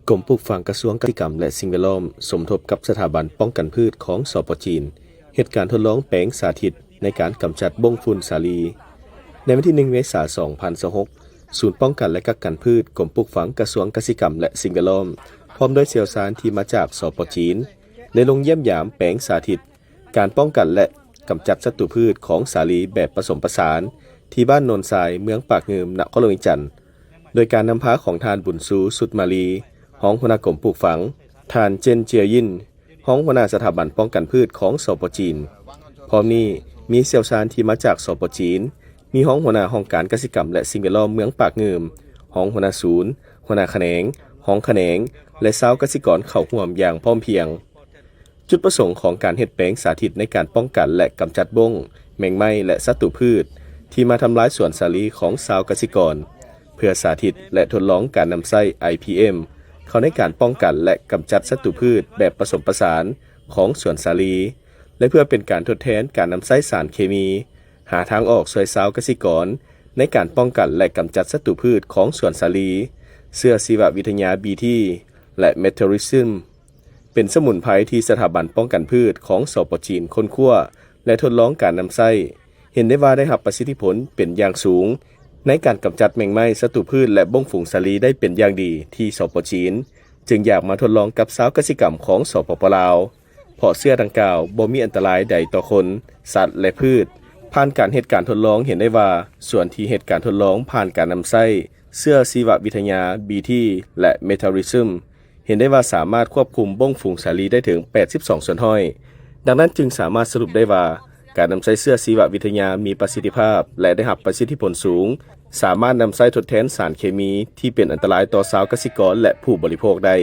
กรมปลูกฝังกระทรวงเกษตรกรรมและสิ่งแวดล้อมสมทบกับสถาบันป้องกันพืชของสป.จีนเหตุการณ์ทดลองแปลงสาธิตในการกำจัดบ้งฝุ่นสาลีในวันที่1 เมษายน 2026ศูนย์ป้องกันและกักกันพืชกรมปลูกฝังกระทรวงเกษตรกรรมและสิ่งแวดล้อมพร้อมด้วยเชี่ยวชาญที่มาจากสป.จีนได้ลงเยี่ยมยามแปลงสาธิตการป้องกันและกำจัดศัตรูพืชของสาลีแบบผสมผสานที่บ้านโนนทรายเมืองปากเงิมนครหลวงวิจันทร์โดยการนำพาของทานบุญซูสุดมาลีห้องหัวหน้ากรมปลูกฝังทานเจนเจียยินห้องหัวหน้าสถาบันป้องกันพืชของสป.จีนพร้อมนี้มีเชี่ยวชาญที่มาจากสป.จีนมีห้องหัวหน้าห้องการเกษตรกรรมและสิ่งแวดล้อมเมืองปากเงิมห้องหัวหน้าศูนย์หัวหน้าแขนงห้องแขนงและชาวเกษตรกรเข้าร่วมอย่างพร้อมเพรียงจุดประสงค์ของการเฮ็ดแปลงสาธิตในการป้องกันและกำจัดบ้งแมงไม้และศัตรูพืชที่มาทำลายสวนสาลีของชาวเกษตรกรเพื่อสาธิตและทดลองการนำไส้ IPM เข้าในการป้องกันและกำจัดศัตรูพืชแบบผสมผสานของสวนสาลีและเพื่อเป็นการทดแทนการนำไส้สารเคมีหาทางออกช่วยชาวเกษตรกรในการป้องกันและกำจัดศัตรูพืชของสวนสาลีเสื้อชีววิทยา BT และเมทาริซึมเป็นสมุนไพรที่สถาบันป้องกันพืชของสป.จีนค้นคว้าและทดลองการนำไส้เห็นได้ว่าได้รับประสิทธิผลเป็นอย่างสูงในการกำจัดแมงไม้ศัตรูพืชและบ้งฝูงสาลีได้เป็นอย่างดีที่สป.จีนจึงอยากมาทดลองกับชาวเกษตรกรรมของสปป.ลาวเพราะเสื้อดังกล่าวบ่มีอันตรายใดต่อคนสัตว์และพืชผ่านการเหตุการณ์ทดลองเห็นได้ว่าส่วนที่เหตุการณ์ทดลองผ่านการนำไส้เสื้อชีววิทยา BT และเมทาริซึมเห็นได้ว่าสามารถควบคุมบ้งฝูงสาลีได้ถึง82ส่วนห้อยดังนั้นจึงสามารถสรุปได้ว่าการนำไส้เสื้อชีววิทยามีประสิทธิภาพและได้รับประสิทธิผลสูงสามารถนำไส้ทดแทนสารเคมีที่เป็นอันตรายต่อชาวเกษตรกรและผู้บริโภคได้